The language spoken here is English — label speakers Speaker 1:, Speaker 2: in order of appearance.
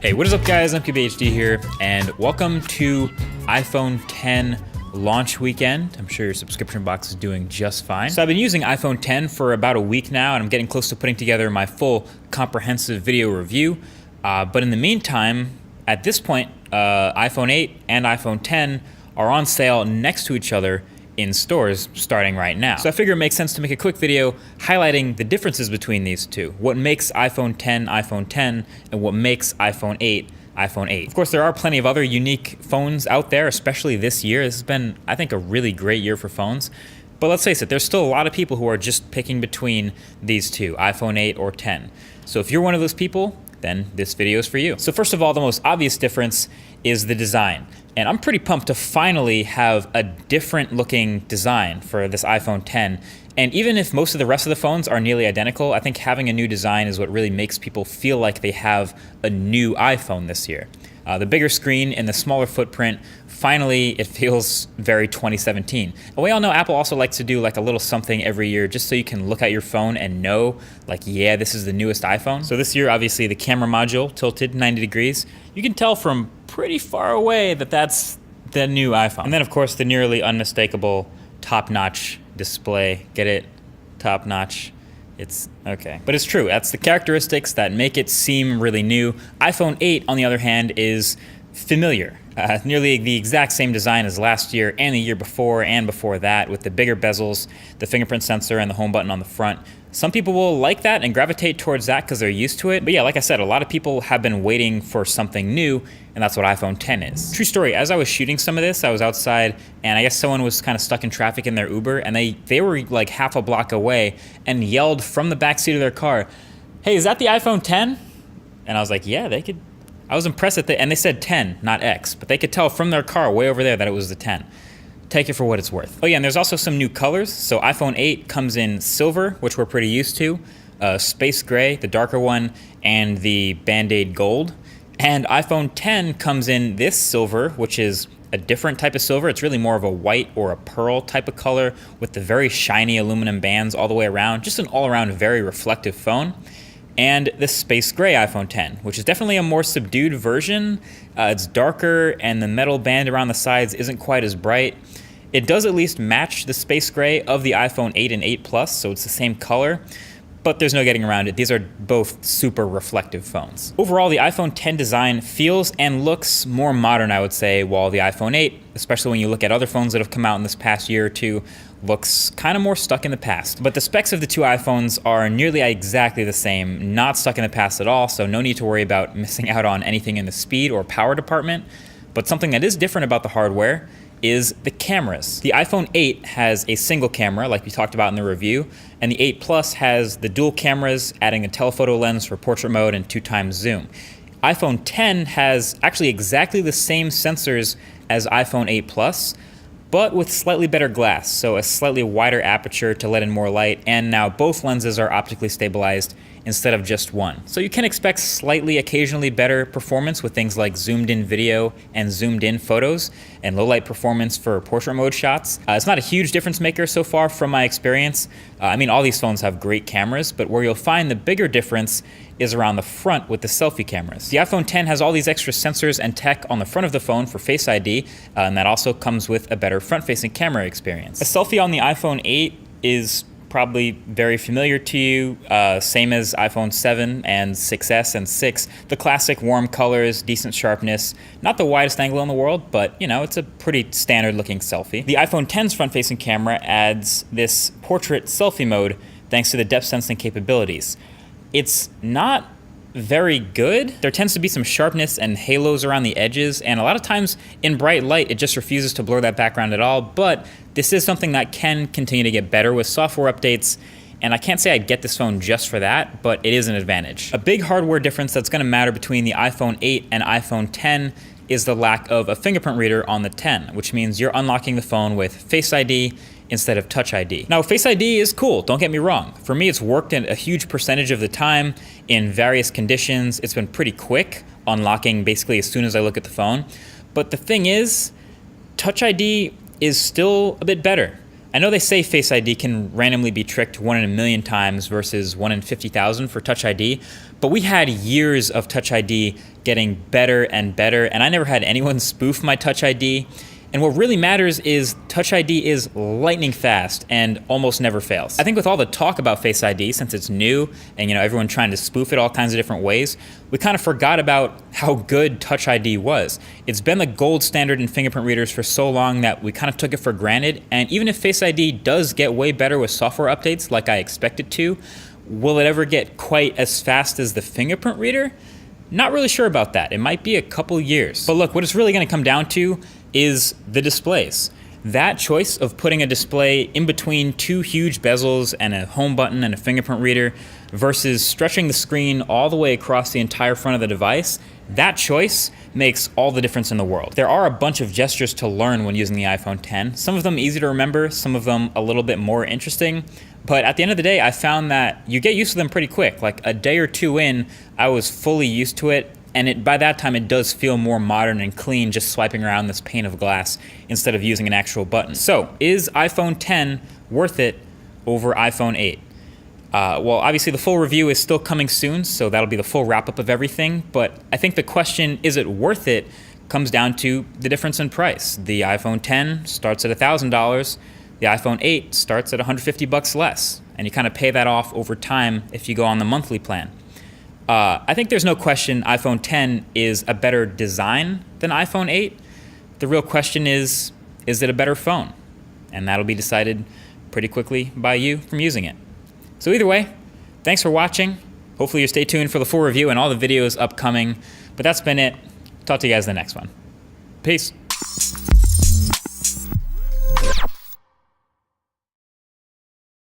Speaker 1: Hey, what is up guys? I'm PBHD here, and welcome to iPhone 10 launch weekend. I'm sure your subscription box is doing just fine. So I've been using iPhone 10 for about a week now, and I'm getting close to putting together my full comprehensive video review. But in the meantime, at this point, iPhone 8 and iPhone 10 are on sale next to each other in stores starting right now. So I figure it makes sense to make a quick video highlighting the differences between these two. What makes iPhone 10 iPhone 10 and what makes iPhone 8 iPhone 8. Of course, there are plenty of other unique phones out there, especially this year. This has been, I think, a really great year for phones. But let's face it, there's still a lot of people who are just picking between these two, iPhone 8 or 10. So if you're one of those people, then this video is for you. So first of all, the most obvious difference is the design. And I'm pretty pumped to finally have a different looking design for this iPhone 10. And even if most of the rest of the phones are nearly identical, I think having a new design is what really makes people feel like they have a new iPhone this year. The bigger screen and the smaller footprint, finally it feels very 2017. And we all know Apple also likes to do like a little something every year just so you can look at your phone and know like, yeah, this is the newest iPhone. So this year, obviously the camera module tilted 90 degrees. You can tell from pretty far away that that's the new iPhone. And then of course the nearly unmistakable top-notch display. Get it? Top-notch. It's okay. But it's true. That's the characteristics that make it seem really new. iPhone 8, on the other hand, is familiar. Nearly the exact same design as last year and the year before and before that, with the bigger bezels, the fingerprint sensor, and the home button on the front. Some people will like that and gravitate towards that because they're used to it. But yeah, like I said, a lot of people have been waiting for something new, and that's what iPhone 10 is. True story, as I was shooting some of this, I was outside, and I guess someone was kind of stuck in traffic in their Uber, and they were like half a block away and yelled from the backseat of their car, "Hey, is that the iPhone 10? And I was like, yeah, they could. I was impressed at and they said 10, not X, but they could tell from their car way over there that it was the 10. Take it for what it's worth. Oh yeah, and there's also some new colors. So iPhone 8 comes in silver, which we're pretty used to, space gray, the darker one, and the Band-Aid gold. And iPhone 10 comes in this silver, which is a different type of silver. It's really more of a white or a pearl type of color with the very shiny aluminum bands all the way around. Just an all-around very reflective phone. And the space gray iPhone 10, which is definitely a more subdued version. It's darker and the metal band around the sides isn't quite as bright. It does at least match the space gray of the iPhone 8 and 8 Plus, so it's the same color, but there's no getting around it. These are both super reflective phones. Overall, the iPhone 10 design feels and looks more modern, I would say, while the iPhone 8, especially when you look at other phones that have come out in this past year or two, looks kind of more stuck in the past. But the specs of the two iPhones are nearly exactly the same, not stuck in the past at all, so no need to worry about missing out on anything in the speed or power department. But something that is different about the hardware is the cameras. The iPhone 8 has a single camera, like we talked about in the review, and the 8 Plus has the dual cameras, adding a telephoto lens for portrait mode and 2x zoom. iPhone 10 has actually exactly the same sensors as iPhone 8 Plus, but with slightly better glass, so a slightly wider aperture to let in more light, and now both lenses are optically stabilized instead of just one. So you can expect slightly occasionally better performance with things like zoomed in video and zoomed in photos and low light performance for portrait mode shots. It's not a huge difference maker so far from my experience. I mean, all these phones have great cameras, but where you'll find the bigger difference is around the front with the selfie cameras. The iPhone 10 has all these extra sensors and tech on the front of the phone for Face ID, and that also comes with a better front-facing camera experience. A selfie on the iPhone 8 is probably very familiar to you, same as iPhone 7 and 6S and 6. The classic warm colors, decent sharpness, not the widest angle in the world, but you know, it's a pretty standard looking selfie. The iPhone 10's front-facing camera adds this portrait selfie mode thanks to the depth sensing capabilities. It's not very good. There tends to be some sharpness and halos around the edges, and a lot of times in bright light it just refuses to blur that background at all, but this is something that can continue to get better with software updates, and I can't say I'd get this phone just for that, but it is an advantage. A big hardware difference that's going to matter between the iPhone 8 and iPhone 10 is the lack of a fingerprint reader on the 10, which means you're unlocking the phone with Face ID instead of Touch ID. Now, Face ID is cool, don't get me wrong. For me, it's worked in a huge percentage of the time in various conditions. It's been pretty quick, unlocking basically as soon as I look at the phone. But the thing is, Touch ID is still a bit better. I know they say Face ID can randomly be tricked 1 in a million times versus 1 in 50,000 for Touch ID, but we had years of Touch ID getting better and better, and I never had anyone spoof my Touch ID. And what really matters is Touch ID is lightning fast and almost never fails. I think with all the talk about Face ID, since it's new and everyone trying to spoof it all kinds of different ways, we kind of forgot about how good Touch ID was. It's been the gold standard in fingerprint readers for so long that we kind of took it for granted. And even if Face ID does get way better with software updates like I expect it to, will it ever get quite as fast as the fingerprint reader? Not really sure about that. It might be a couple years. But look, what it's really going to come down to is the displays. That choice of putting a display in between two huge bezels and a home button and a fingerprint reader versus stretching the screen all the way across the entire front of the device, that choice makes all the difference in the world. There are a bunch of gestures to learn when using the iPhone X. Some of them easy to remember, some of them a little bit more interesting. But at the end of the day, I found that you get used to them pretty quick. Like a day or two in, I was fully used to it. And by that time, it does feel more modern and clean just swiping around this pane of glass instead of using an actual button. So, is iPhone X worth it over iPhone 8? Well, obviously the full review is still coming soon, so that'll be the full wrap-up of everything. But I think the question, is it worth it, comes down to the difference in price. The iPhone X starts at $1,000. The iPhone 8 starts at $150 less. And you kind of pay that off over time if you go on the monthly plan. I think there's no question iPhone X is a better design than iPhone 8. The real question is it a better phone? And that'll be decided pretty quickly by you from using it. So either way, thanks for watching. Hopefully you stay tuned for the full review and all the videos upcoming. But that's been it. Talk to you guys in the next one. Peace.